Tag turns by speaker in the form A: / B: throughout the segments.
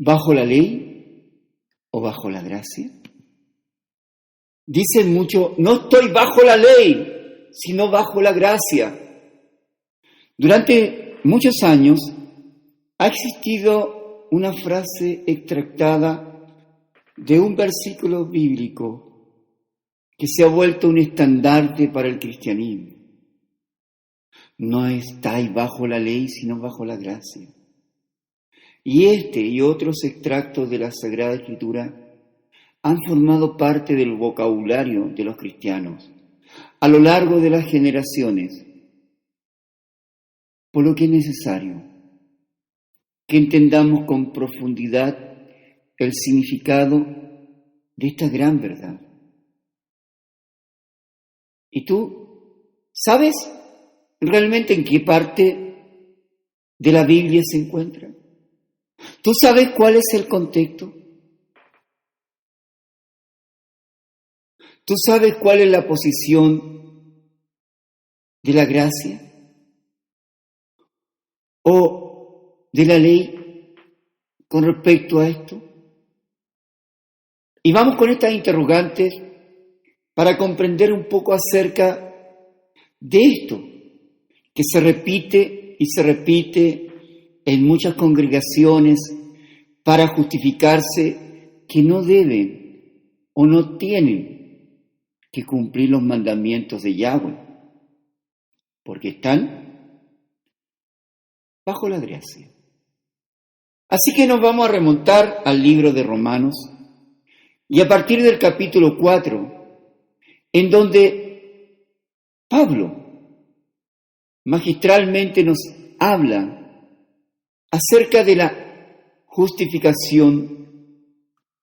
A: ¿Bajo la ley o bajo la gracia? Dicen mucho, no estoy bajo la ley, sino bajo la gracia. Durante muchos años ha existido una frase extractada de un versículo bíblico que se ha vuelto un estandarte para el cristianismo. No estáis bajo la ley, sino bajo la gracia. Y este y otros extractos de la Sagrada Escritura han formado parte del vocabulario de los cristianos a lo largo de las generaciones, por lo que es necesario que entendamos con profundidad el significado de esta gran verdad. ¿Y tú sabes realmente en qué parte de la Biblia se encuentra? ¿Tú sabes cuál es el contexto? ¿Tú sabes cuál es la posición de la gracia o de la ley con respecto a esto? Y vamos con estas interrogantes para comprender un poco acerca de esto que se repite y se repite en muchas congregaciones para justificarse que no deben o no tienen que cumplir los mandamientos de Yahweh, porque están bajo la gracia. Así que nos vamos a remontar al libro de Romanos y a partir del capítulo 4, en donde Pablo magistralmente nos habla acerca de la justificación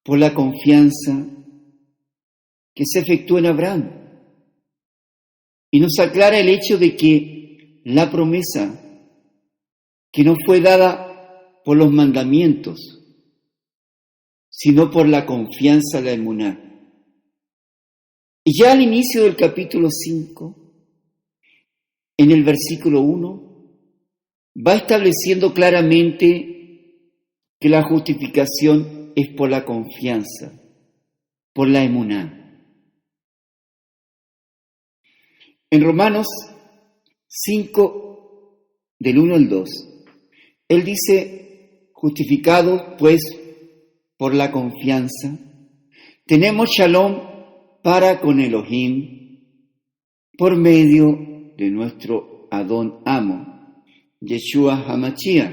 A: por la confianza que se efectuó en Abraham. Y nos aclara el hecho de que la promesa que no fue dada por los mandamientos, sino por la confianza, la emuná. Y ya al inicio del capítulo 5, en el versículo 1, va estableciendo claramente que la justificación es por la confianza, por la emuná. En Romanos 5, del 1 al 2, él dice, justificados pues por la confianza, tenemos shalom para con Elohim por medio de nuestro Adón Amo, Yeshua HaMashiach,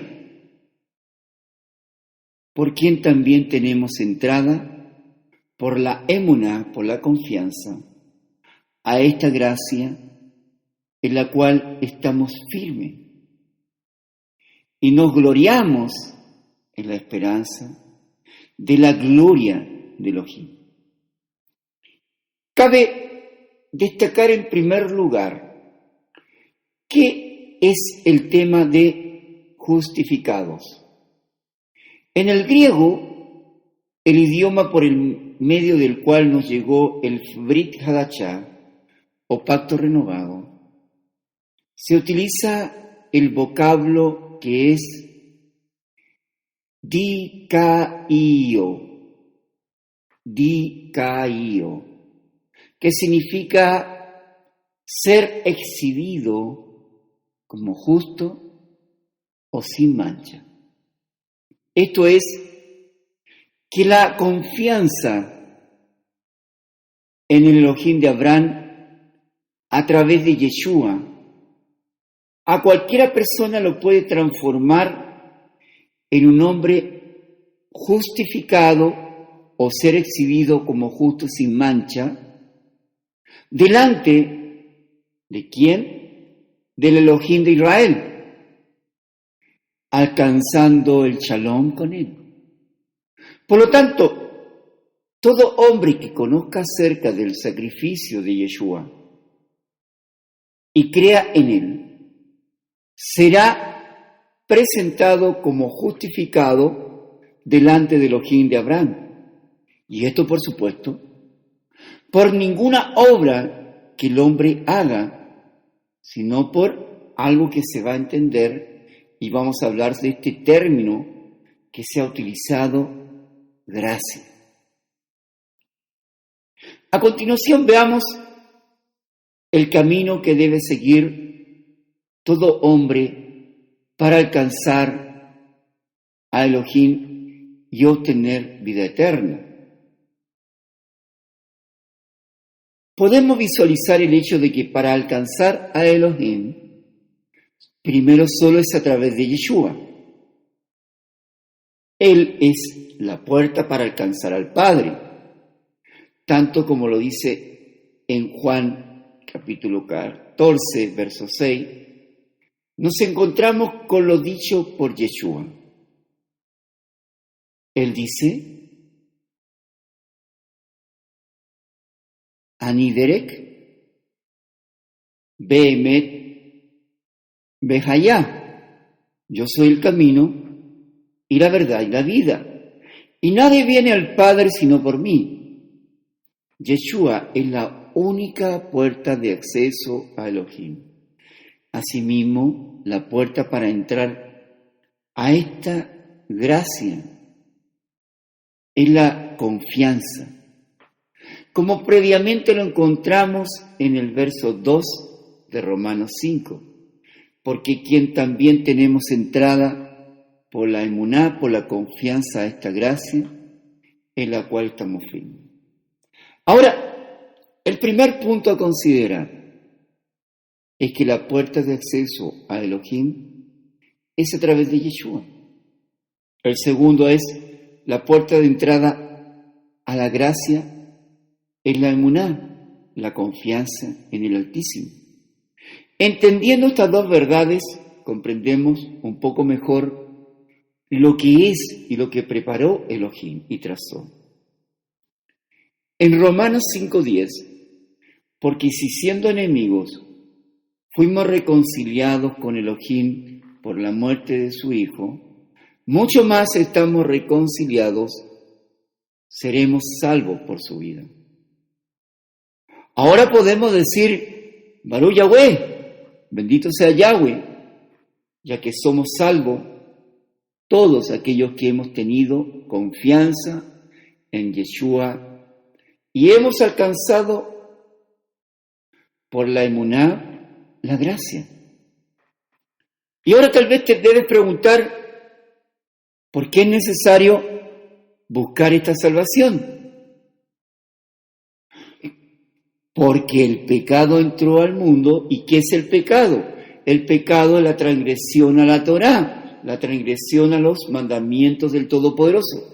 A: por quien también tenemos entrada por la emuná, por la confianza, a esta gracia en la cual estamos firmes y nos gloriamos en la esperanza de la gloria de Elohim. Cabe destacar en primer lugar qué es el tema de justificados. En el griego, el idioma por el medio del cual nos llegó el Brit Hadashah, o pacto renovado, se utiliza el vocablo que es dikaio, que significa ser exhibido como justo o sin mancha. Esto es, que la confianza en el Elohim de Abraham a través de Yeshua, a cualquiera persona lo puede transformar en un hombre justificado o ser exhibido como justo sin mancha, delante de ¿quién? Del Elohim de Israel, alcanzando el shalom con él. Por lo tanto, todo hombre que conozca acerca del sacrificio de Yeshua y crea en él, será presentado como justificado delante del Elohim de Abraham. Y esto, por supuesto, por ninguna obra que el hombre haga, sino por algo que se va a entender, y vamos a hablar de este término que se ha utilizado gracia. A continuación veamos el camino que debe seguir todo hombre para alcanzar a Elohim y obtener vida eterna. Podemos visualizar el hecho de que para alcanzar a Elohim, primero solo es a través de Yeshua. Él es la puerta para alcanzar al Padre, tanto como lo dice en Juan capítulo 14, verso 6, nos encontramos con lo dicho por Yeshua. Él dice, Aniderek, Behemet, Behayá, yo soy el camino y la verdad y la vida, y nadie viene al Padre sino por mí. Yeshua es la única puerta de acceso a Elohim. Asimismo, la puerta para entrar a esta gracia es la confianza, como previamente lo encontramos en el verso 2 de Romanos 5, porque quien también tenemos entrada por la emuná, por la confianza a esta gracia, en la cual estamos firmes. Ahora, el primer punto a considerar es que la puerta de acceso a Elohim es a través de Yeshua. El segundo es la puerta de entrada a la gracia es la emuná, la confianza en el Altísimo. Entendiendo estas dos verdades, comprendemos un poco mejor lo que es y lo que preparó Elohim y trazó. En Romanos 5:10, porque si siendo enemigos fuimos reconciliados con Elohim por la muerte de su Hijo, mucho más estamos reconciliados, seremos salvos por su vida. Ahora podemos decir, Baruch Yahweh, bendito sea Yahweh, ya que somos salvos todos aquellos que hemos tenido confianza en Yeshua y hemos alcanzado por la emuná la gracia. Y ahora tal vez te debes preguntar, ¿por qué es necesario buscar esta salvación? Porque el pecado entró al mundo. ¿Y qué es el pecado? El pecado es la transgresión a la Torá, la transgresión a los mandamientos del Todopoderoso.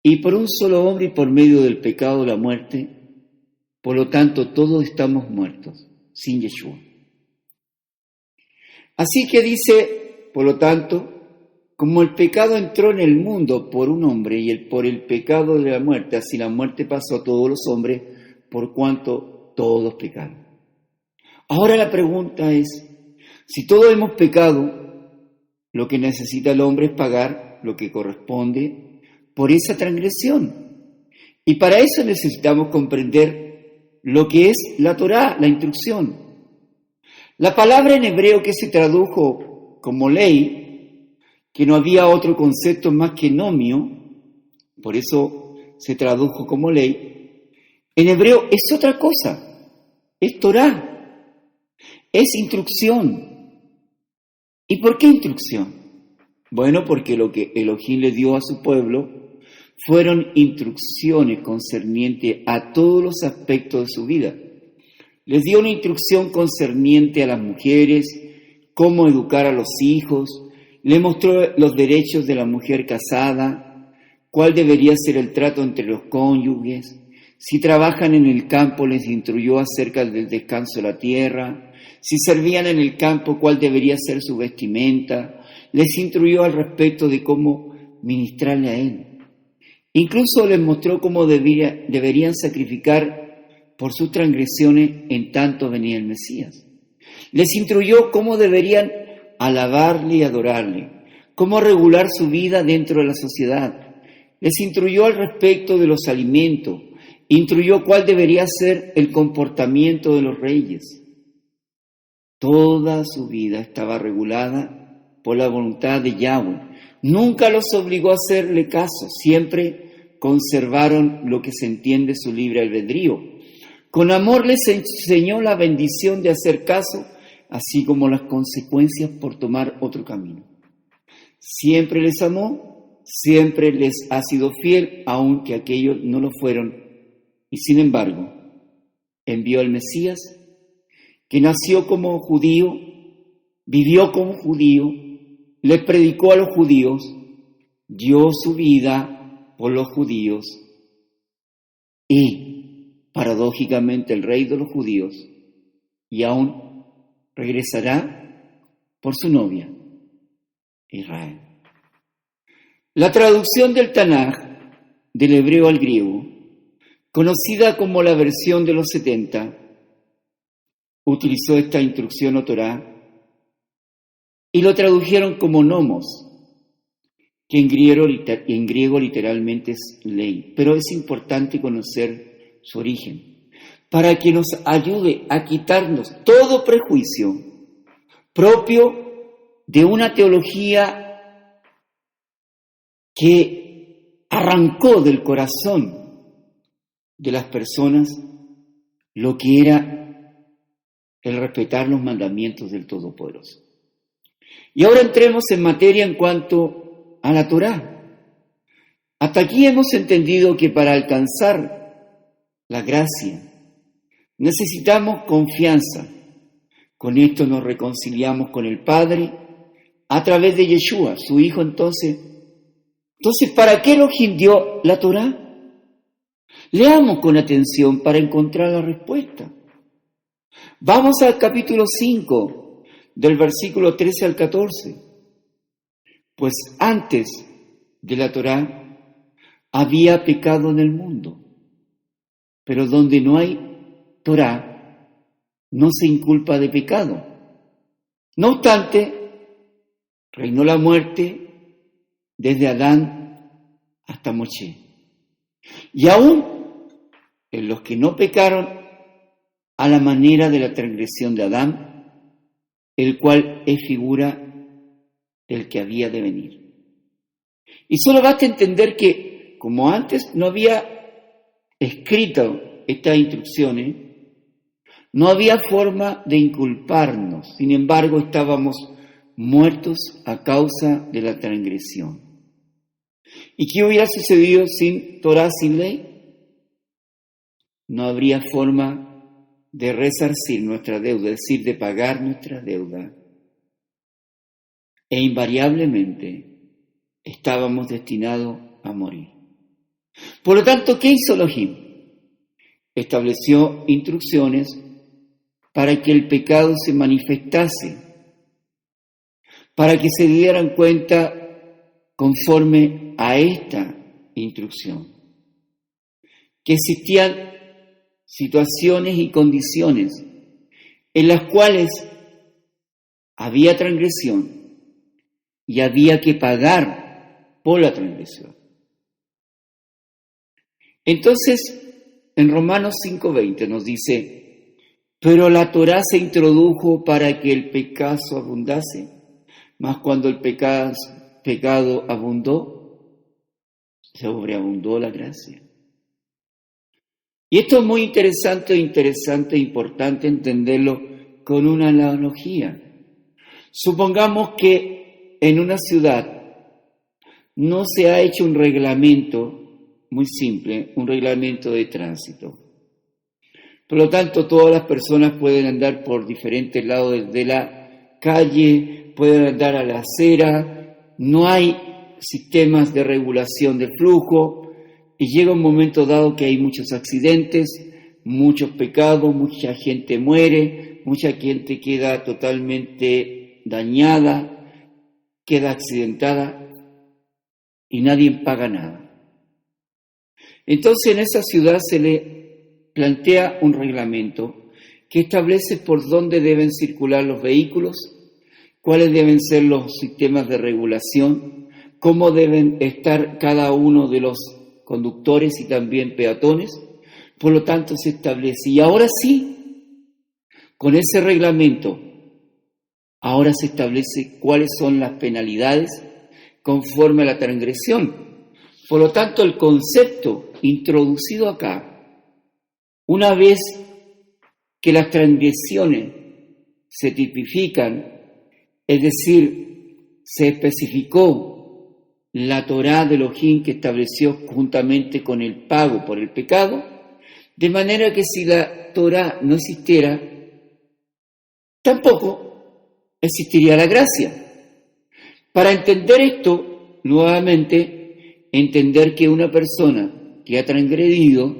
A: Y por un solo hombre y por medio del pecado la muerte, por lo tanto todos estamos muertos, sin Yeshua. Así que dice, por lo tanto, como el pecado entró en el mundo por un hombre y por el pecado de la muerte, así la muerte pasó a todos los hombres por cuanto todos pecaron. Ahora la pregunta es, si todos hemos pecado, lo que necesita el hombre es pagar lo que corresponde por esa transgresión. Y para eso necesitamos comprender lo que es la Torá, la instrucción. La palabra en hebreo que se tradujo como ley, que no había otro concepto más que nomio, por eso se tradujo como ley, en hebreo es otra cosa, es Torá, es instrucción. ¿Y por qué instrucción? Bueno, porque lo que Elohim le dio a su pueblo fueron instrucciones concernientes a todos los aspectos de su vida. Les dio una instrucción concerniente a las mujeres, cómo educar a los hijos, le mostró los derechos de la mujer casada, cuál debería ser el trato entre los cónyuges, si trabajan en el campo les instruyó acerca del descanso de la tierra, si servían en el campo cuál debería ser su vestimenta, les instruyó al respecto de cómo ministrarle a él. Incluso les mostró cómo deberían sacrificar por sus transgresiones en tanto venía el Mesías. Les instruyó cómo deberían alabarle y adorarle, cómo regular su vida dentro de la sociedad. Les instruyó al respecto de los alimentos, instruyó cuál debería ser el comportamiento de los reyes. Toda su vida estaba regulada por la voluntad de Yahweh. Nunca los obligó a hacerle caso, siempre conservaron lo que se entiende su libre albedrío. Con amor les enseñó la bendición de hacer caso, así como las consecuencias por tomar otro camino. Siempre les amó, siempre les ha sido fiel, aunque aquellos no lo fueron, y sin embargo, envió al Mesías, que nació como judío, vivió como judío, le predicó a los judíos, dio su vida por los judíos y, paradójicamente, el rey de los judíos, y aún regresará por su novia, Israel. La traducción del Tanaj, del hebreo al griego, conocida como la versión de los 70, utilizó esta instrucción o Torá y lo tradujeron como nomos, que en griego literalmente es ley. Pero es importante conocer su origen, para que nos ayude a quitarnos todo prejuicio propio de una teología que arrancó del corazón de las personas lo que era el respetar los mandamientos del Todopoderoso. Y ahora entremos en materia en cuanto a la Torá. Hasta aquí hemos entendido que para alcanzar la gracia necesitamos confianza. Con esto nos reconciliamos con el Padre a través de Yeshua, su Hijo. Entonces, ¿para qué Elohim dio la Torá? Leamos con atención para encontrar la respuesta. Vamos al capítulo 5, del versículo 13 al 14. Pues antes de la Torá había pecado en el mundo, pero donde no hay Torá no se inculpa de pecado. No obstante, reinó la muerte desde Adán hasta Moshe. Y aún en los que no pecaron a la manera de la transgresión de Adán, el cual es figura del que había de venir. Y solo basta entender que, como antes no había escrito estas instrucciones, no había forma de inculparnos. Sin embargo, estábamos muertos a causa de la transgresión. ¿Y qué hubiera sucedido sin Torá, sin ley? No habría forma de resarcir nuestra deuda, es decir, de pagar nuestra deuda. E invariablemente estábamos destinados a morir. Por lo tanto, ¿qué hizo Elohim? Estableció instrucciones para que el pecado se manifestase, para que se dieran cuenta conforme a esta instrucción, que existían situaciones y condiciones en las cuales había transgresión y había que pagar por la transgresión. Entonces, en Romanos 5:20 nos dice: pero la Torá se introdujo para que el pecado abundase, mas cuando el pecado abundó, sobreabundó la gracia. Y esto es muy interesante e importante entenderlo con una analogía. Supongamos que en una ciudad no se ha hecho un reglamento muy simple, un reglamento de tránsito. Por lo tanto, todas las personas pueden andar por diferentes lados de la calle, pueden andar a la acera, no hay sistemas de regulación del flujo. Y llega un momento dado que hay muchos accidentes, muchos pecados, mucha gente muere, mucha gente queda totalmente dañada, queda accidentada y nadie paga nada. Entonces en esa ciudad se le plantea un reglamento que establece por dónde deben circular los vehículos, cuáles deben ser los sistemas de regulación, cómo deben estar cada uno de los conductores y también peatones. Por lo tanto se establece. Y ahora sí, con ese reglamento Ahora se establece cuáles son las penalidades conforme a la transgresión. Por lo tanto, el concepto introducido acá, una vez que las transgresiones se tipifican, es decir, se especificó la Torá de Elohim que estableció juntamente con el pago por el pecado, de manera que si la Torá no existiera, tampoco existiría la gracia. Para entender esto, nuevamente, entender que una persona que ha transgredido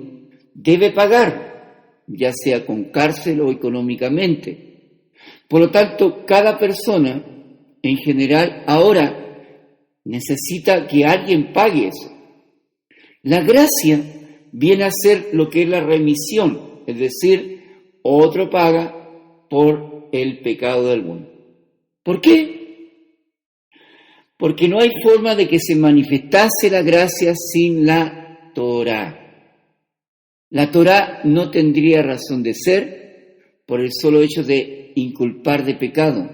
A: debe pagar, ya sea con cárcel o económicamente. Por lo tanto, cada persona, en general, ahora necesita que alguien pague eso. La gracia viene a ser lo que es la remisión, es decir, otro paga por el pecado de alguno. ¿Por qué? Porque no hay forma de que se manifestase la gracia sin la Torá. La Torá no tendría razón de ser por el solo hecho de inculpar de pecado,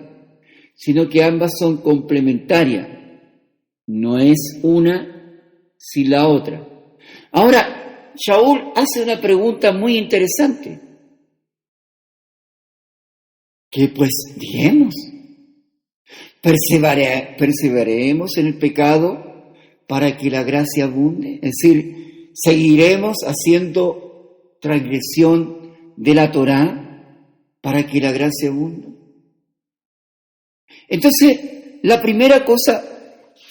A: sino que ambas son complementarias. No es una sin la otra. Ahora, Shaul hace una pregunta muy interesante. ¿Qué pues diremos? ¿Perseveraremos en el pecado para que la gracia abunde? Es decir, ¿seguiremos haciendo transgresión de la Torá para que la gracia abunde? Entonces, la primera cosa,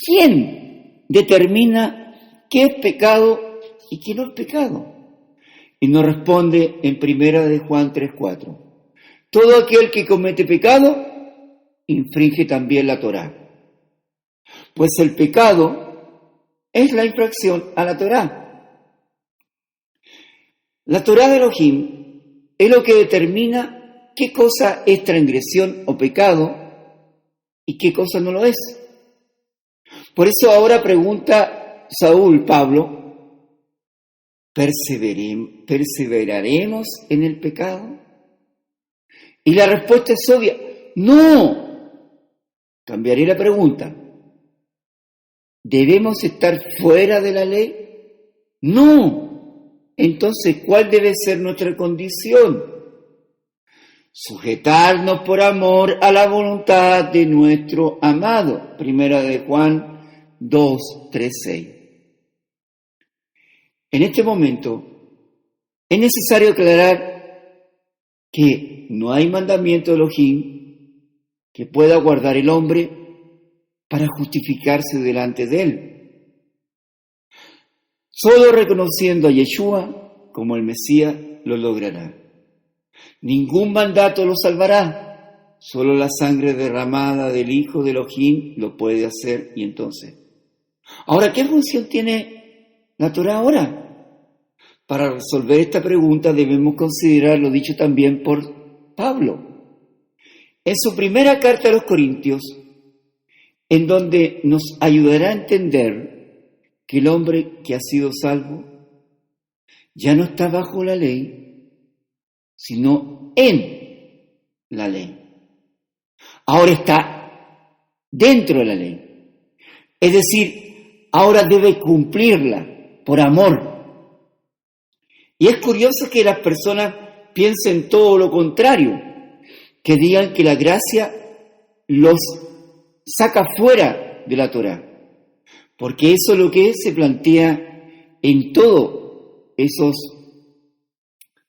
A: ¿quién determina qué es pecado y qué no es pecado? Y nos responde en 1 Juan 3:4. Todo aquel que comete pecado infringe también la Torá. Pues el pecado es la infracción a la Torá. La Torá de Elohim es lo que determina qué cosa es transgresión o pecado y qué cosa no lo es. Por eso ahora pregunta Pablo, ¿perseveraremos en el pecado? Y la respuesta es obvia, no. Cambiaré la pregunta. ¿Debemos estar fuera de la ley? No. Entonces, ¿cuál debe ser nuestra condición? Sujetarnos por amor a la voluntad de nuestro amado. 1 Juan 2:3-6. En este momento, es necesario aclarar que no hay mandamiento de Elohim que pueda guardar el hombre para justificarse delante de él. Solo reconociendo a Yeshua como el Mesías lo logrará. Ningún mandato lo salvará, solo la sangre derramada del Hijo de Elohim lo puede hacer. Y entonces, ahora, ¿qué función tiene la Torá ahora? Para resolver esta pregunta debemos considerar lo dicho también por Pablo en su primera carta a los Corintios, en donde nos ayudará a entender que el hombre que ha sido salvo ya no está bajo la ley, sino en la ley. Ahora está dentro de la ley. Es decir, ahora debe cumplirla por amor. Y es curioso que las personas piensen todo lo contrario, que digan que la gracia los saca fuera de la Torá, porque eso es lo que se plantea en todos esos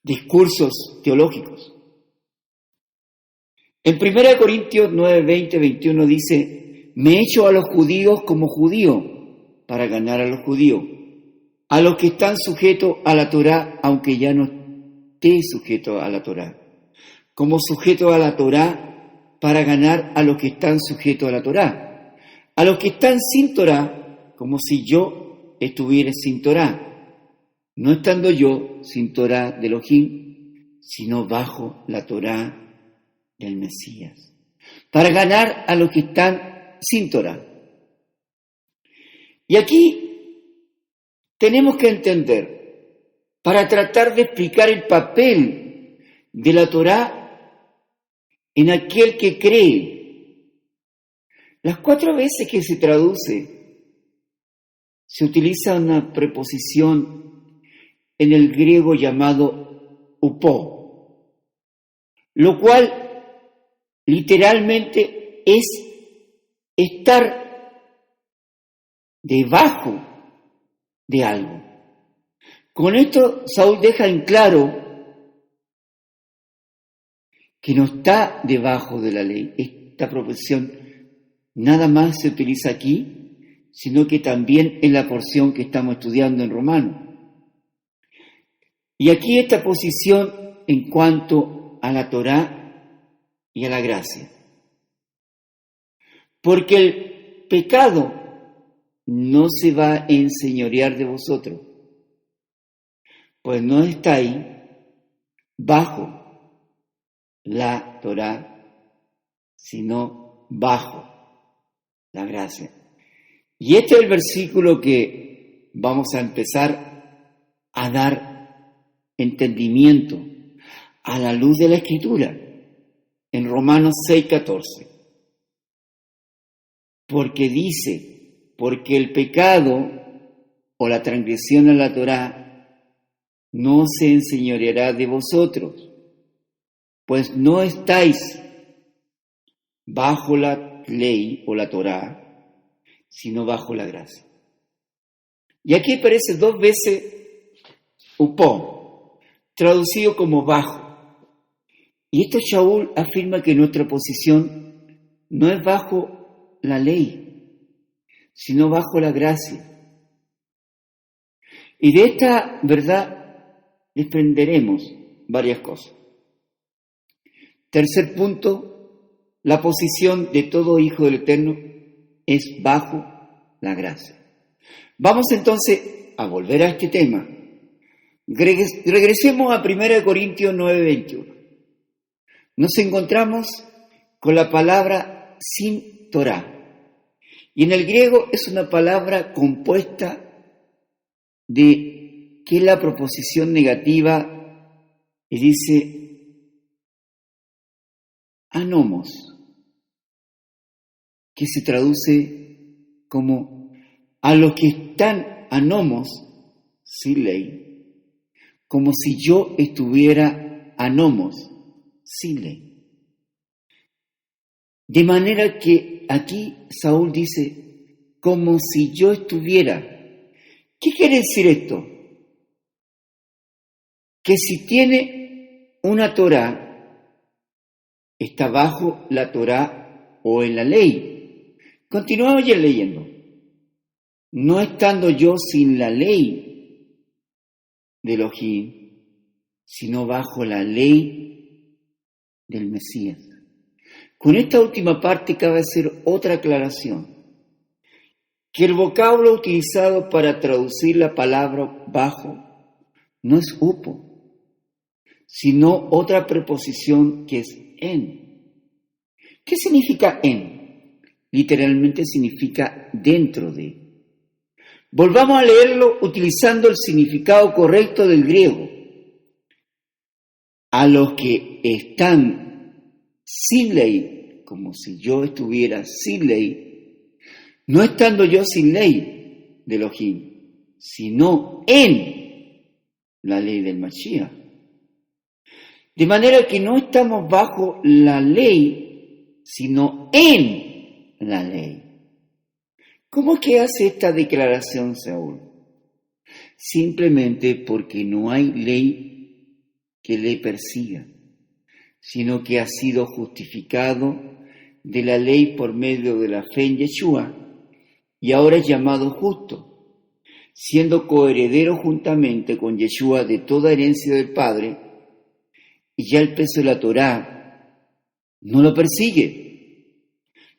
A: discursos teológicos. En 1 Corintios 9, 20, 21 dice, me he hecho a los judíos como judío para ganar a los judíos, a los que están sujetos a la Torá, aunque ya no esté sujeto a la Torá, como sujeto a la Torá para ganar a los que están sujetos a la Torá, a los que están sin Torá, como si yo estuviera sin Torá, no estando yo sin Torá de Elohim, sino bajo la Torá del Mesías, para ganar a los que están sin Torá. Y aquí tenemos que entender, para tratar de explicar el papel de la Torá en aquel que cree Las 4 veces que se traduce, se utiliza una preposición en el griego llamado upó, lo cual literalmente es estar debajo de algo. Con esto Saúl deja en claro que no está debajo de la ley. Esta proposición nada más se utiliza aquí, sino que también en la porción que estamos estudiando en Romanos. Y aquí esta posición en cuanto a la Torá y a la gracia. Porque el pecado no se va a enseñorear de vosotros, pues no estáis bajo la Torá, sino bajo la gracia. Y este es el versículo que vamos a empezar a dar entendimiento a la luz de la Escritura, en Romanos 6:14. Porque dice, porque el pecado o la transgresión a la Torá no se enseñoreará de vosotros, pues no estáis bajo la ley o la Torá, sino bajo la gracia. Y aquí aparece 2 veces upó, traducido como bajo. Y esto Shaul afirma que nuestra posición no es bajo la ley, sino bajo la gracia. Y de esta verdad desprenderemos varias cosas. Tercer punto, la posición de todo hijo del Eterno es bajo la gracia. Vamos entonces a volver a este tema. Regresemos a 1 Corintios 9:21. Nos encontramos con la palabra sin Torá. Y en el griego es una palabra compuesta de que es la proposición negativa y dice anomos, que se traduce como a los que están anomos sin ley, como si yo estuviera anomos sin ley. De manera que aquí Saúl dice, como si yo estuviera. ¿Qué quiere decir esto? Que si tiene una Torá, está bajo la Torá o en la ley. Continuamos ya leyendo. No estando yo sin la ley de Elohim, sino bajo la ley del Mesías. Con esta última parte cabe hacer otra aclaración, que el vocablo utilizado para traducir la palabra bajo no es upo, sino otra preposición que es en. ¿Qué significa en? Literalmente significa dentro de. Volvamos a leerlo utilizando el significado correcto del griego. A los que están sin ley, como si yo estuviera sin ley, no estando yo sin ley de Elohim, sino en la ley del Mashiach. De manera que no estamos bajo la ley, sino en la ley. ¿Cómo es que hace esta declaración Saúl? Simplemente porque no hay ley que le persiga, sino que ha sido justificado de la ley por medio de la fe en Yeshua y ahora es llamado justo, siendo coheredero juntamente con Yeshua de toda herencia del Padre, y ya el peso de la Torá no lo persigue,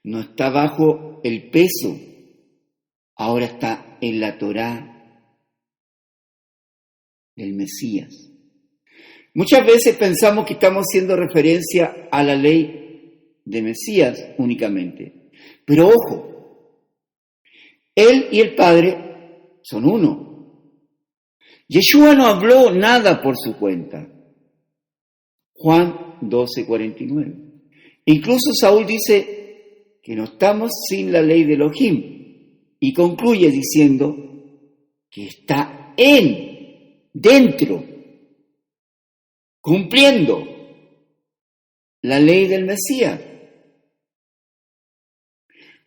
A: no está bajo el peso, ahora está en la Torá del Mesías. Muchas veces pensamos que estamos haciendo referencia a la ley de Mesías únicamente. Pero ojo, Él y el Padre son uno. Yeshua no habló nada por su cuenta. Juan 12:49. Incluso Saúl dice que no estamos sin la ley de Elohim. Y concluye diciendo que está dentro, cumpliendo la ley del Mesías.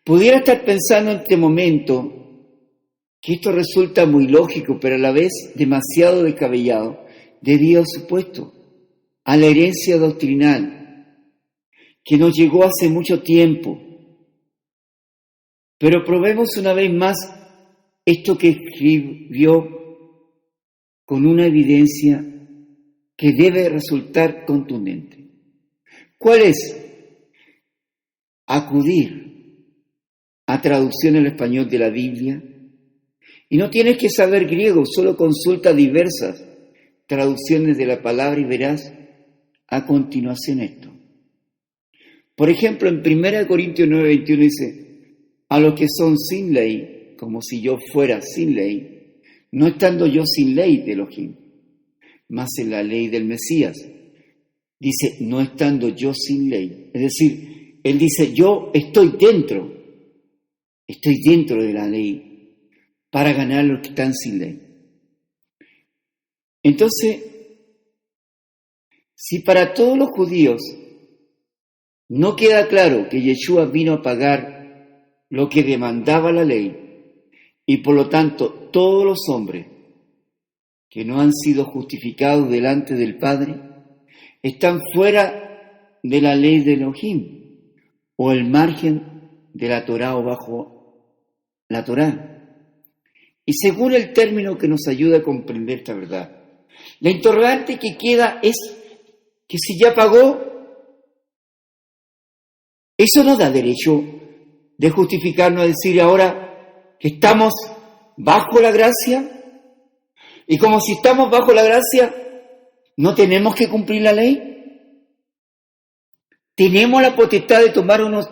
A: Pudiera estar pensando en este momento que esto resulta muy lógico, pero a la vez demasiado descabellado, debido, supuesto, a la herencia doctrinal que nos llegó hace mucho tiempo. Pero probemos una vez más esto que escribió con una evidencia que debe resultar contundente. ¿Cuál es? Acudir a traducción al español de la Biblia. Y no tienes que saber griego, solo consulta diversas traducciones de la palabra y verás a continuación esto. Por ejemplo, en 1 Corintios 9:21 dice, a los que son sin ley, como si yo fuera sin ley, no estando yo sin ley de Elohim, mas en la ley del Mesías. Dice, no estando yo sin ley. Es decir, él dice, yo estoy dentro de la ley para ganar los que están sin ley. Entonces, si para todos los judíos no queda claro que Yeshua vino a pagar lo que demandaba la ley, y por lo tanto todos los hombres que no han sido justificados delante del Padre están fuera de la ley de Elohim o el margen de la Torá o bajo la Torá. Y según el término que nos ayuda a comprender esta verdad, la interrogante que queda es que si ya pagó, eso no da derecho de justificarnos a decir ahora que estamos bajo la gracia, y como si estamos bajo la gracia, ¿no tenemos que cumplir la ley? ¿Tenemos la potestad de tomar unos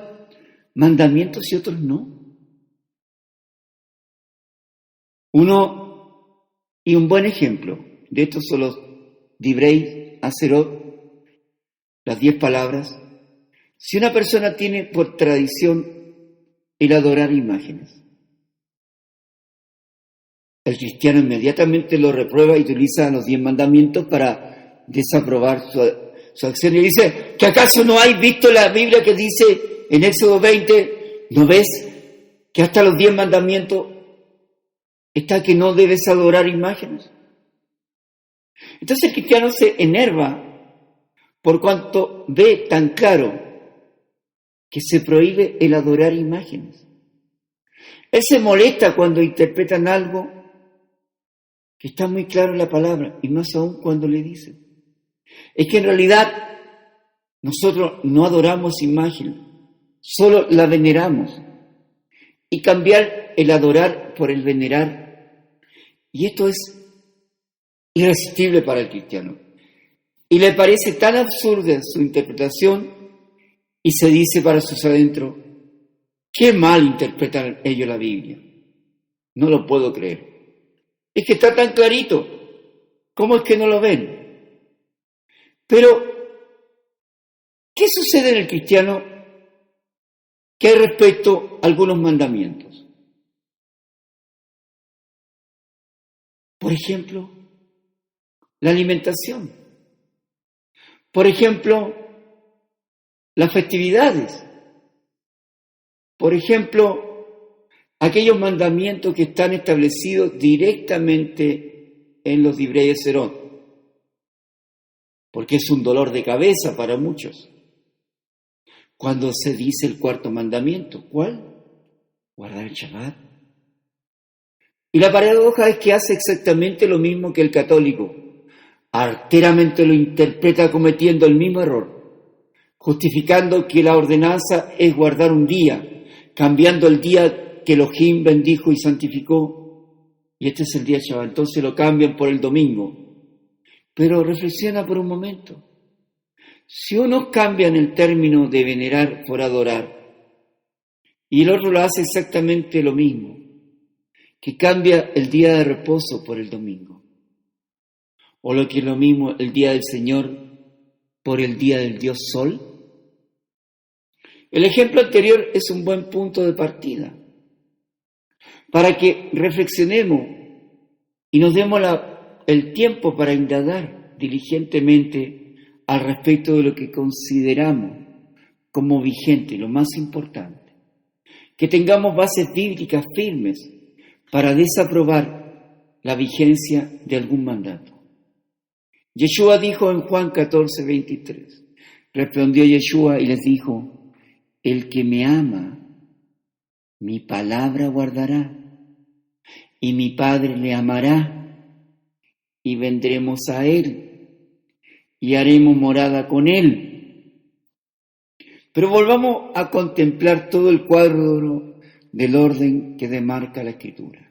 A: mandamientos y otros no? Y un buen ejemplo de estos son los Divrei Aserot, las 10 palabras. Si una persona tiene por tradición el adorar imágenes, el cristiano inmediatamente lo reprueba y utiliza los 10 mandamientos para desaprobar su acción. Y dice, ¿que acaso no hay visto la Biblia que dice en Éxodo 20, ¿no ves que hasta los 10 mandamientos está que no debes adorar imágenes? Entonces el cristiano se enerva por cuanto ve tan claro que se prohíbe el adorar imágenes. Él se molesta cuando interpretan algo que está muy claro en la palabra, y más aún cuando le dicen. Es que en realidad nosotros no adoramos imágenes, solo la veneramos. Y cambiar el adorar por el venerar, y esto es irresistible para el cristiano. Y le parece tan absurda su interpretación, y se dice para sus adentros, qué mal interpretan ellos la Biblia. No lo puedo creer. Es que está tan clarito. ¿Cómo es que no lo ven? Pero, ¿qué sucede en el cristiano que hay respecto a algunos mandamientos? Por ejemplo, la alimentación. Por ejemplo, las festividades. Por ejemplo, aquellos mandamientos que están establecidos directamente en los Divrei Aserot, porque es un dolor de cabeza para muchos. Cuando se dice el 4º mandamiento, ¿cuál? Guardar el Shabbat. Y la paradoja es que hace exactamente lo mismo que el católico. Arteramente lo interpreta cometiendo el mismo error, justificando que la ordenanza es guardar un día, cambiando el día que Elohim bendijo y santificó, y este es el día Shabbat, entonces lo cambian por el domingo. Pero reflexiona por un momento. Si uno cambia en el término de venerar por adorar, y el otro lo hace exactamente lo mismo, que cambia el día de reposo por el domingo, o lo que es lo mismo, el día del Señor por el día del Dios Sol, El ejemplo anterior es un buen punto de partida para que reflexionemos y nos demos el tiempo para indagar diligentemente al respecto de lo que consideramos como vigente, lo más importante. Que tengamos bases bíblicas firmes para desaprobar la vigencia de algún mandato. Yeshua dijo en Juan 14:23, respondió Yeshua y les dijo, el que me ama, mi palabra guardará, y mi Padre le amará, y vendremos a él, y haremos morada con él. Pero volvamos a contemplar todo el cuadro del orden que demarca la Escritura.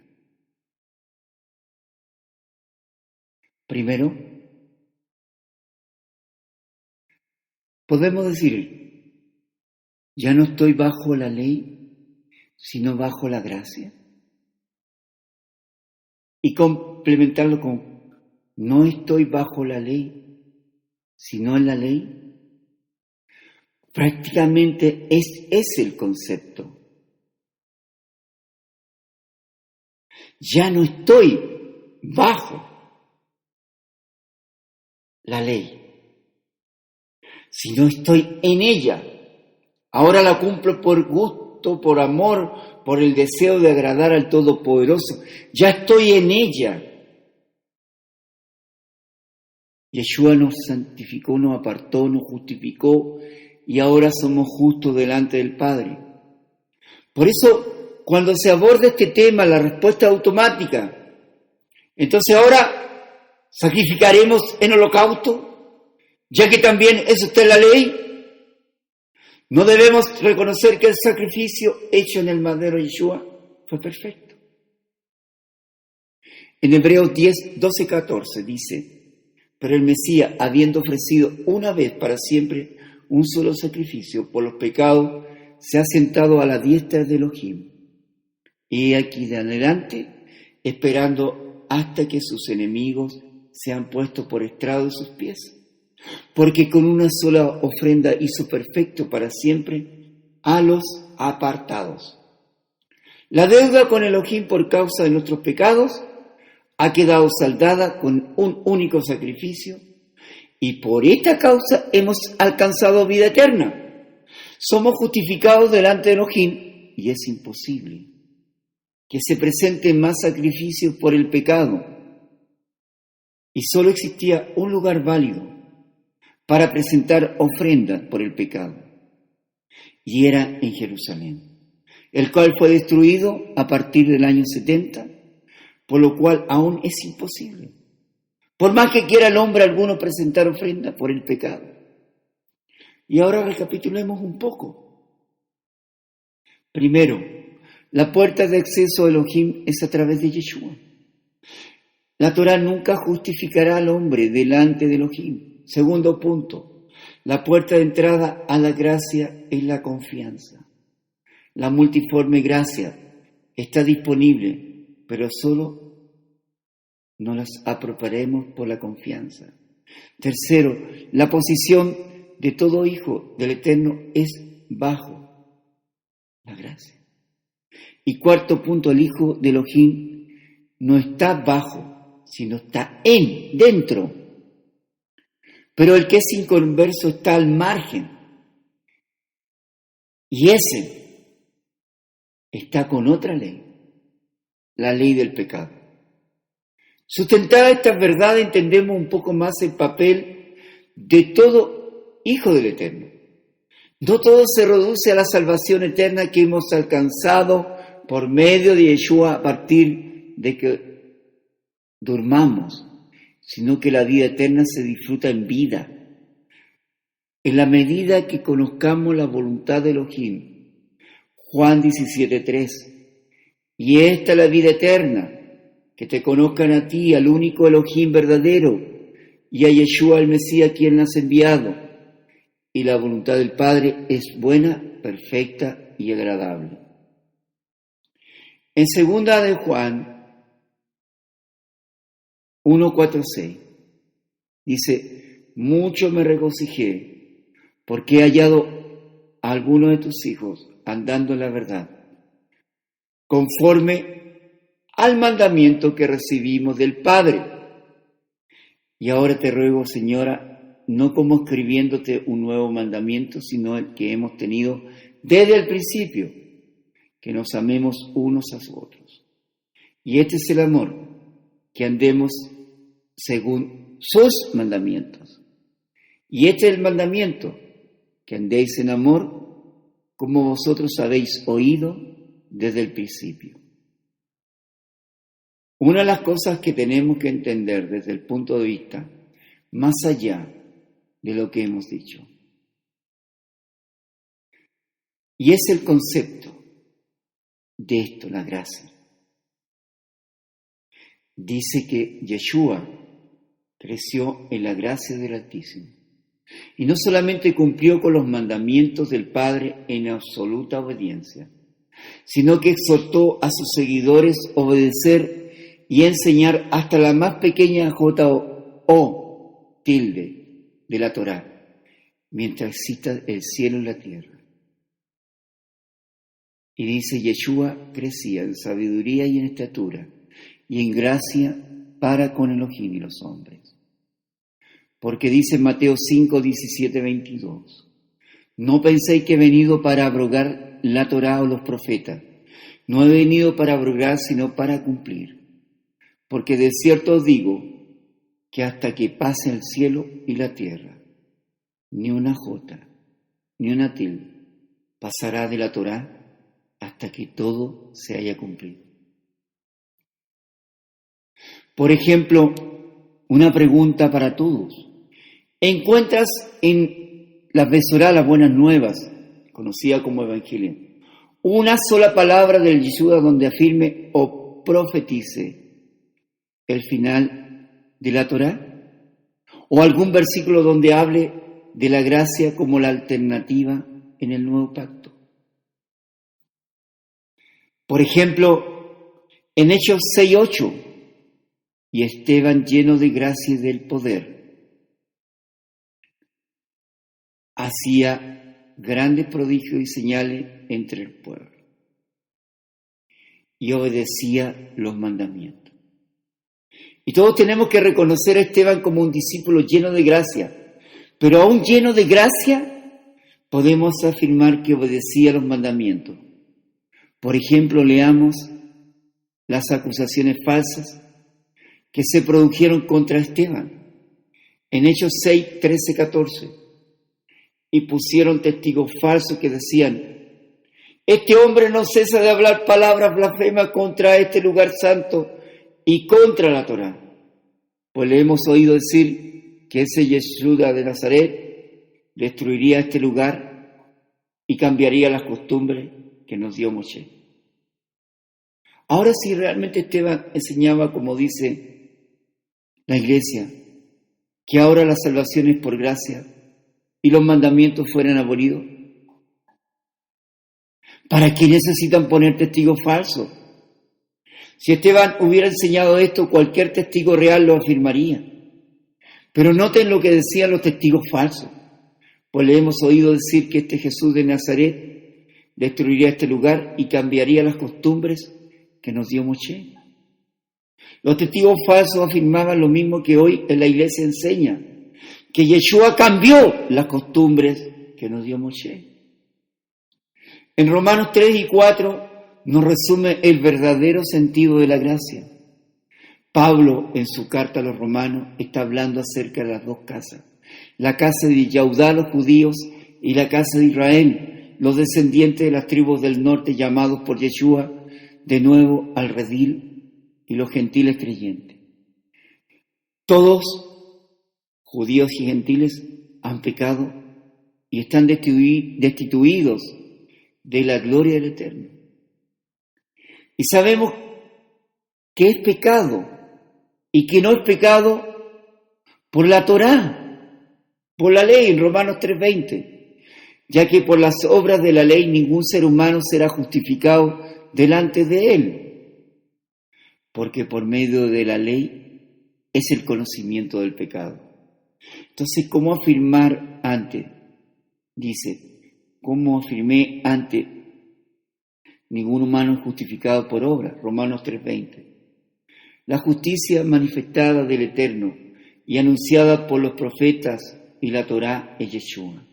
A: Primero, podemos decir, ya no estoy bajo la ley, sino bajo la gracia. Y complementarlo con, no estoy bajo la ley, sino en la ley. Prácticamente es el concepto. Ya no estoy bajo la ley, sino estoy en ella. Ahora la cumplo por gusto, por amor, por el deseo de agradar al Todopoderoso. Ya estoy en ella. Yeshua nos santificó, nos apartó, nos justificó y ahora somos justos delante del Padre. Por eso, cuando se aborda este tema, la respuesta es automática. Entonces ahora, ¿sacrificaremos en holocausto? Ya que también eso está en la ley. ¿No debemos reconocer que el sacrificio hecho en el madero Yeshua fue perfecto? En Hebreos 10:12-14 dice, pero el Mesías, habiendo ofrecido una vez para siempre un solo sacrificio por los pecados, se ha sentado a la diestra de Elohim. Y aquí de adelante, esperando hasta que sus enemigos sean puestos por estrado de sus pies. Porque con una sola ofrenda hizo perfecto para siempre a los apartados. La deuda con Elohim por causa de nuestros pecados ha quedado saldada con un único sacrificio y por esta causa hemos alcanzado vida eterna. Somos justificados delante de Elohim y es imposible que se presenten más sacrificios por el pecado. Y solo existía un lugar válido para presentar ofrendas por el pecado, y era en Jerusalén, el cual fue destruido a partir del año 70, por lo cual aún es imposible, por más que quiera el hombre alguno presentar ofrenda por el pecado. Y ahora recapitulemos un poco. Primero, la puerta de acceso a Elohim es a través de Yeshua. La Torá nunca justificará al hombre delante de Elohim. Segundo punto, la puerta de entrada a la gracia es la confianza. La multiforme gracia está disponible, pero solo no las apropiaremos por la confianza. Tercero, la posición de todo hijo del Eterno es bajo la gracia. Y cuarto punto, el hijo de Elohim no está bajo, sino está dentro. Pero el que es inconverso está al margen. Y ese está con otra ley, la ley del pecado. Sustentada esta verdad, entendemos un poco más el papel de todo hijo del Eterno. No todo se reduce a la salvación eterna que hemos alcanzado por medio de Yeshua a partir de que durmamos, sino que la vida eterna se disfruta en vida. En la medida que conozcamos la voluntad de Elohim. Juan 17:3. Y esta es la vida eterna, que te conozcan a ti, al único Elohim verdadero, y a Yeshua el Mesías, quien has enviado. Y la voluntad del Padre es buena, perfecta y agradable. En 2 de Juan 1:4-6 dice, mucho me regocijé porque he hallado a alguno de tus hijos andando en la verdad, conforme al mandamiento que recibimos del Padre. Y ahora te ruego, Señora, no como escribiéndote un nuevo mandamiento, sino el que hemos tenido desde el principio, que nos amemos unos a otros. Y este es el amor, que andemos según sus mandamientos. Y este es el mandamiento, que andéis en amor, como vosotros habéis oído desde el principio. Una de las cosas que tenemos que entender desde el punto de vista más allá de lo que hemos dicho, y es el concepto de esto, la gracia. Dice que Yeshua creció en la gracia del Altísimo y no solamente cumplió con los mandamientos del Padre en absoluta obediencia, sino que exhortó a sus seguidores a obedecer y enseñar hasta la más pequeña jota o tilde de la Torá, mientras exista el cielo y la tierra. Y dice, Yeshua crecía en sabiduría y en estatura, y en gracia para con Elohim y los hombres. Porque dice en Mateo 5, 17, 22, no penséis que he venido para abrogar la Torá o los profetas. No he venido para abrogar, sino para cumplir. Porque de cierto os digo que hasta que pase el cielo y la tierra, ni una jota, ni una tilde pasará de la Torá hasta que todo se haya cumplido. Por ejemplo, una pregunta para todos. ¿Encuentras en la Besorá, las Buenas Nuevas, conocida como Evangelio, una sola palabra del Yeshua donde afirme o profetice el final de la Torá? ¿O algún versículo donde hable de la gracia como la alternativa en el nuevo pacto? Por ejemplo, en Hechos 6:8, y Esteban lleno de gracia y del poder, hacía grandes prodigios y señales entre el pueblo y obedecía los mandamientos. Y todos tenemos que reconocer a Esteban como un discípulo lleno de gracia, pero aún lleno de gracia podemos afirmar que obedecía los mandamientos. Por ejemplo, leamos las acusaciones falsas que se produjeron contra Esteban en Hechos 6, 13, 14. Y pusieron testigos falsos que decían, este hombre no cesa de hablar palabras blasfemas contra este lugar santo y contra la Torá. Pues le hemos oído decir que ese Yeshua de Nazaret destruiría este lugar y cambiaría las costumbres que nos dio Moshe. Ahora, si realmente Esteban enseñaba, como dice la Iglesia, que ahora la salvación es por gracia y los mandamientos fueran abolidos, ¿para qué necesitan poner testigos falsos? Si Esteban hubiera enseñado esto, cualquier testigo real lo afirmaría. Pero noten lo que decían los testigos falsos, pues le hemos oído decir que este Jesús de Nazaret destruiría este lugar y cambiaría las costumbres que nos dio Moshe. Los testigos falsos afirmaban lo mismo que hoy en la Iglesia enseña, que Yeshua cambió las costumbres que nos dio Moshe. En Romanos 3 y 4 nos resume el verdadero sentido de la gracia. Pablo, en su carta a los romanos, está hablando acerca de las dos casas. La casa de Yahudá, los judíos, y la casa de Israel, los descendientes de las tribus del norte llamados por Yeshua de nuevo al redil, y los gentiles creyentes. Todos, judíos y gentiles, han pecado y están destituidos de la gloria del Eterno. Y sabemos que es pecado y que no es pecado por la Torá, por la ley, en Romanos 3:20, ya que por las obras de la ley ningún ser humano será justificado delante de él, porque por medio de la ley es el conocimiento del pecado. Entonces, ¿cómo afirmar antes? Dice, como afirmé antes, ningún humano es justificado por obra, Romanos 3:20. La justicia manifestada del Eterno y anunciada por los profetas y la Torá es Yeshua.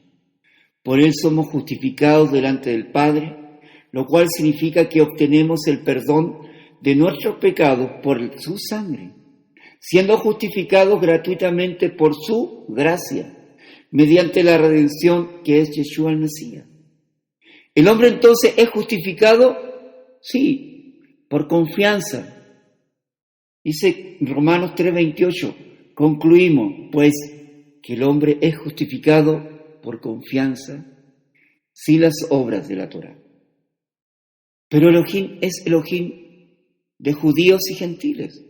A: Por él somos justificados delante del Padre, lo cual significa que obtenemos el perdón de nuestros pecados por su sangre, siendo justificados gratuitamente por su gracia, mediante la redención que es Yeshua el Mesías. ¿El hombre entonces es justificado? Sí, por confianza. Dice Romanos 3:28, concluimos, pues, que el hombre es justificado por confianza sin las obras de la Torá. Pero Elohim es Elohim de judíos y gentiles.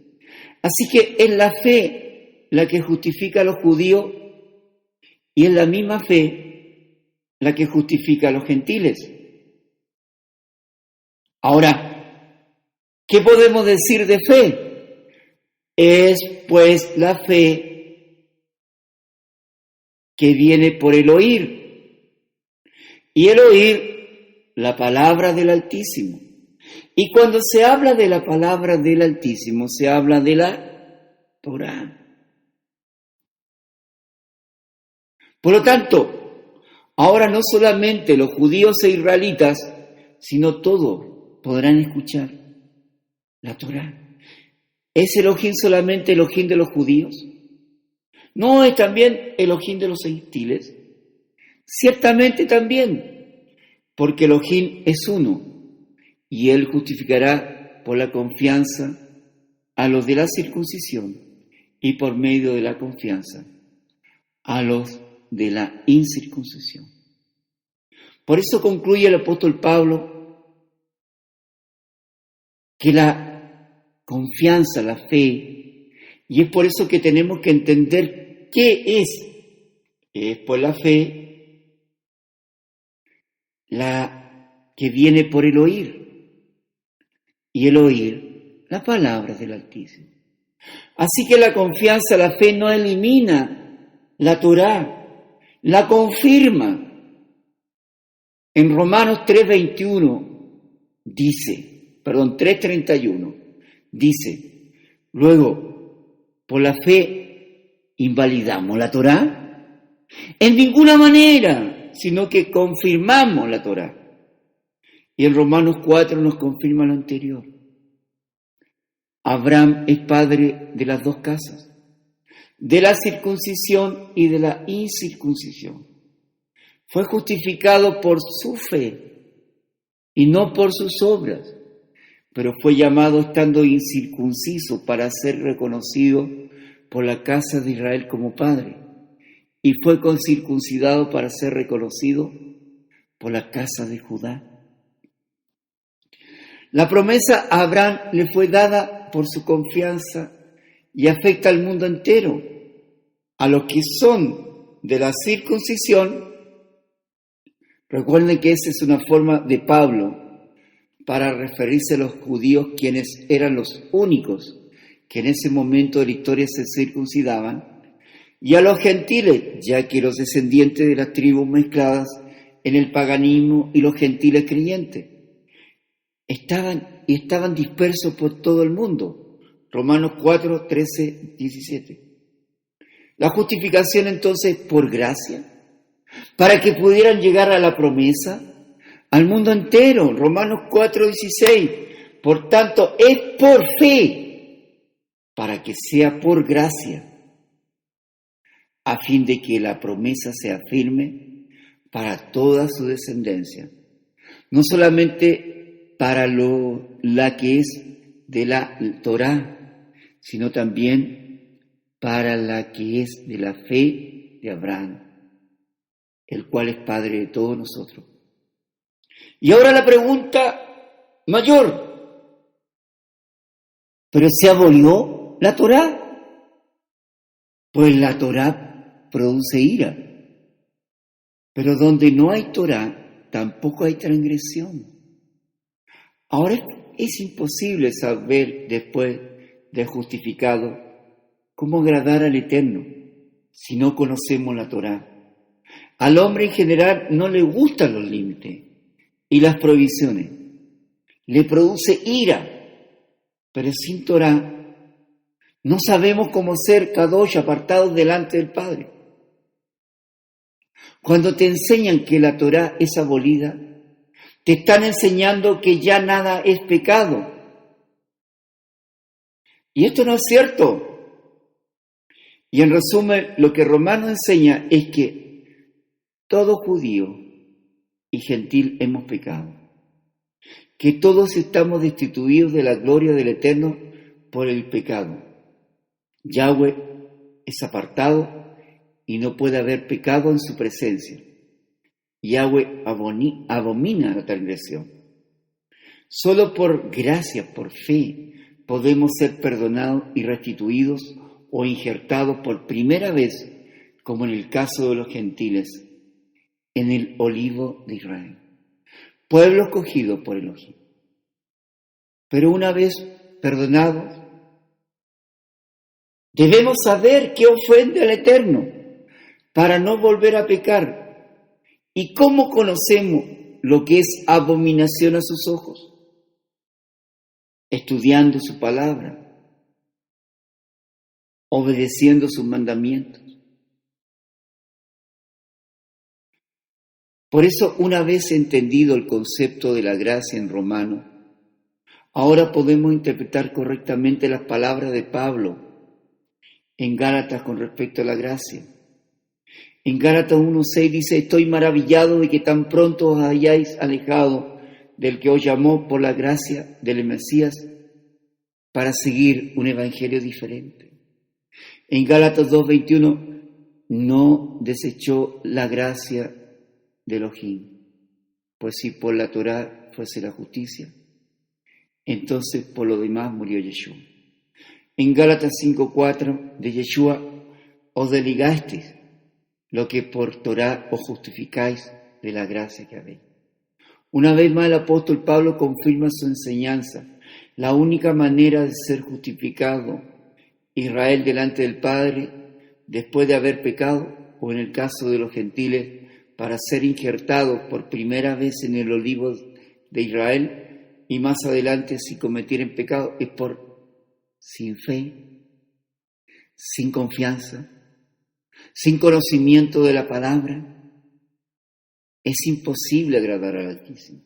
A: Así que es la fe la que justifica a los judíos y es la misma fe la que justifica a los gentiles. Ahora, ¿qué podemos decir de fe? Es pues la fe que viene por el oír, y el oír la palabra del Altísimo. Y cuando se habla de la palabra del Altísimo, se habla de la Torá. Por lo tanto, ahora no solamente los judíos e israelitas, sino todos podrán escuchar la Torá. ¿Es Elohim solamente Elohim de los judíos? ¿No es también Elohim de los gentiles? Ciertamente también, porque Elohim es uno, y él justificará por la confianza a los de la circuncisión y por medio de la confianza a los de la incircuncisión. Por eso concluye el apóstol Pablo que la confianza, la fe, y es por eso que tenemos que entender qué es por la fe la que viene por el oír, y el oír la palabra del Altísimo. Así que la confianza, la fe no elimina la Torá, la confirma. En Romanos 3:31 dice, luego, por la fe invalidamos la Torá. En ninguna manera, sino que confirmamos la Torá. Y en Romanos 4 nos confirma lo anterior. Abraham es padre de las dos casas, de la circuncisión y de la incircuncisión. Fue justificado por su fe y no por sus obras, pero fue llamado estando incircunciso para ser reconocido por la casa de Israel como padre, y fue concircuncidado para ser reconocido por la casa de Judá. La promesa a Abraham le fue dada por su confianza y afecta al mundo entero, a los que son de la circuncisión. Recuerden que esa es una forma de Pablo para referirse a los judíos, quienes eran los únicos que en ese momento de la historia se circuncidaban, y a los gentiles, ya que los descendientes de las tribus mezcladas en el paganismo y los gentiles creyentes estaban dispersos por todo el mundo. Romanos 4, 13, 17. La justificación entonces por gracia, para que pudieran llegar a la promesa, al mundo entero. Romanos 4, 16. Por tanto, es por fe, para que sea por gracia, a fin de que la promesa sea firme para toda su descendencia, no solamente para la que es de la Torá, sino también para la que es de la fe de Abraham, el cual es Padre de todos nosotros. Y ahora la pregunta mayor: ¿pero se abolió la Torá? Pues la Torá produce ira, pero donde no hay Torá, tampoco hay transgresión. Ahora es imposible saber, después de justificado, cómo agradar al Eterno si no conocemos la Torá. Al hombre en general no le gustan los límites y las prohibiciones. Le produce ira, pero sin Torah no sabemos cómo ser kadosh, apartados delante del Padre. Cuando te enseñan que la Torah es abolida, te están enseñando que ya nada es pecado. Y esto no es cierto. Y en resumen, lo que Romano enseña es que todo judío y gentil hemos pecado. Que todos estamos destituidos de la gloria del Eterno por el pecado. Yahweh es apartado y no puede haber pecado en su presencia. Yahweh abomina la transgresión. Solo por gracia, por fe, podemos ser perdonados y restituidos o injertados por primera vez, como en el caso de los gentiles, en el olivo de Israel. Pueblo escogido por Elohim. Pero una vez perdonados, debemos saber qué ofende al Eterno para no volver a pecar. ¿Y cómo conocemos lo que es abominación a sus ojos? Estudiando su palabra, obedeciendo sus mandamientos. Por eso, una vez entendido el concepto de la gracia en Romano, ahora podemos interpretar correctamente las palabras de Pablo en Gálatas con respecto a la gracia. En Gálatas 1:6 dice: estoy maravillado de que tan pronto os hayáis alejado del que os llamó por la gracia del Mesías para seguir un evangelio diferente. En Gálatas 2:21, no desechó la gracia de Elohim, pues si por la Torá fuese la justicia, entonces por lo demás murió Yeshua. En Gálatas 5:4, de Yeshua os desligasteis, lo que por Torá os justificáis de la gracia que habéis. Una vez más el apóstol Pablo confirma su enseñanza. La única manera de ser justificado Israel delante del Padre después de haber pecado, o en el caso de los gentiles, para ser injertados por primera vez en el olivo de Israel y más adelante si cometieren pecado, es sin fe, sin confianza, sin conocimiento de la palabra. Es imposible agradar al Altísimo.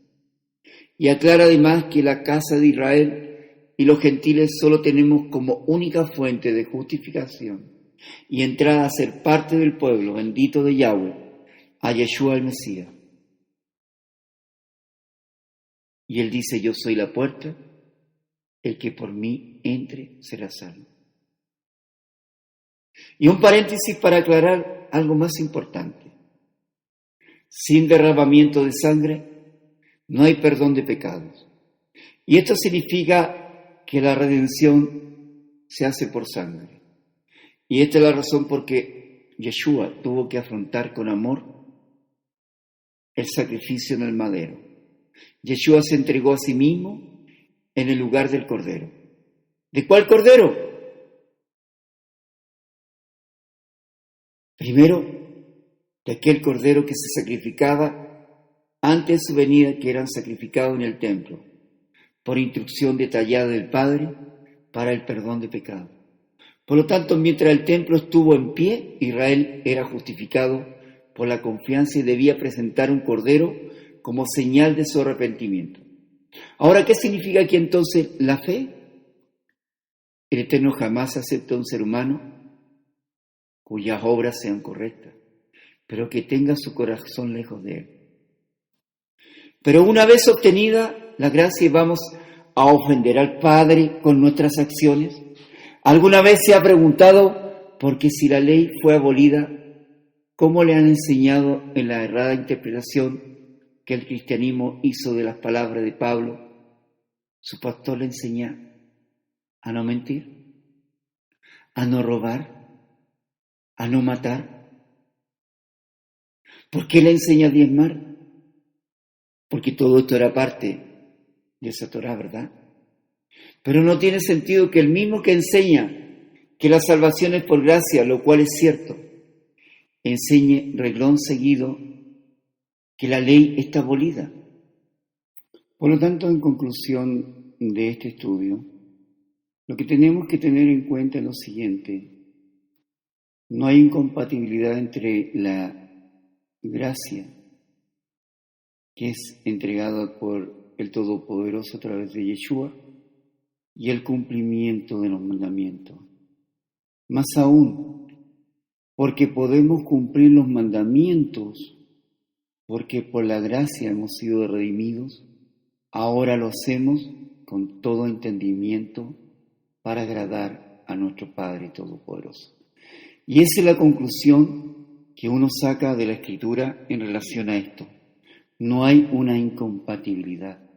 A: Y aclara además que la casa de Israel y los gentiles solo tenemos como única fuente de justificación y entrada a ser parte del pueblo bendito de Yahweh, a Yeshua el Mesías. Y él dice: yo soy la puerta, el que por mí entre será salvo. Y un paréntesis para aclarar algo más importante. Sin derramamiento de sangre no hay perdón de pecados. Y esto significa que la redención se hace por sangre. Y esta es la razón por que Yeshua tuvo que afrontar con amor el sacrificio en el madero. Yeshua se entregó a sí mismo en el lugar del Cordero. ¿De cuál Cordero? Primero, de aquel Cordero que se sacrificaba antes de su venida, que eran sacrificados en el templo, por instrucción detallada del Padre para el perdón de pecados. Por lo tanto, mientras el templo estuvo en pie, Israel era justificado por la confianza y debía presentar un cordero como señal de su arrepentimiento. Ahora, ¿qué significa aquí entonces la fe? El Eterno jamás acepta a un ser humano cuyas obras sean correctas, pero que tenga su corazón lejos de él. Pero una vez obtenida la gracia, ¿vamos a ofender al Padre con nuestras acciones? ¿Alguna vez se ha preguntado por qué si la ley fue abolida, cómo le han enseñado en la errada interpretación que el cristianismo hizo de las palabras de Pablo? Su pastor le enseña a no mentir, a no robar, a no matar. ¿Por qué le enseña a diezmar? Porque todo esto era parte de esa Torá, ¿verdad? Pero no tiene sentido que el mismo que enseña que la salvación es por gracia, lo cual es cierto, enseñe renglón seguido que la ley está abolida. Por lo tanto, en conclusión de este estudio, lo que tenemos que tener en cuenta es lo siguiente: no hay incompatibilidad entre la gracia que es entregada por el Todopoderoso a través de Yeshua y el cumplimiento de los mandamientos. Más aún, porque podemos cumplir los mandamientos, porque por la gracia hemos sido redimidos, ahora lo hacemos con todo entendimiento para agradar a nuestro Padre Todopoderoso. Y esa es la conclusión que uno saca de la Escritura en relación a esto. No hay una incompatibilidad,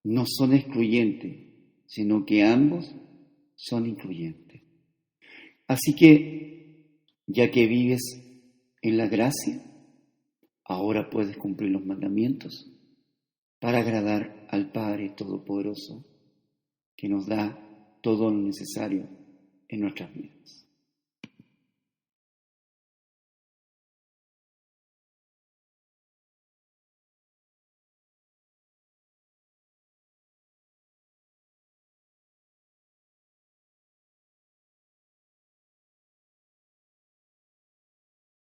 A: no son excluyentes, sino que ambos son incluyentes. Así que, ya que vives en la gracia, ahora puedes cumplir los mandamientos para agradar al Padre Todopoderoso, que nos da todo lo necesario en nuestras vidas.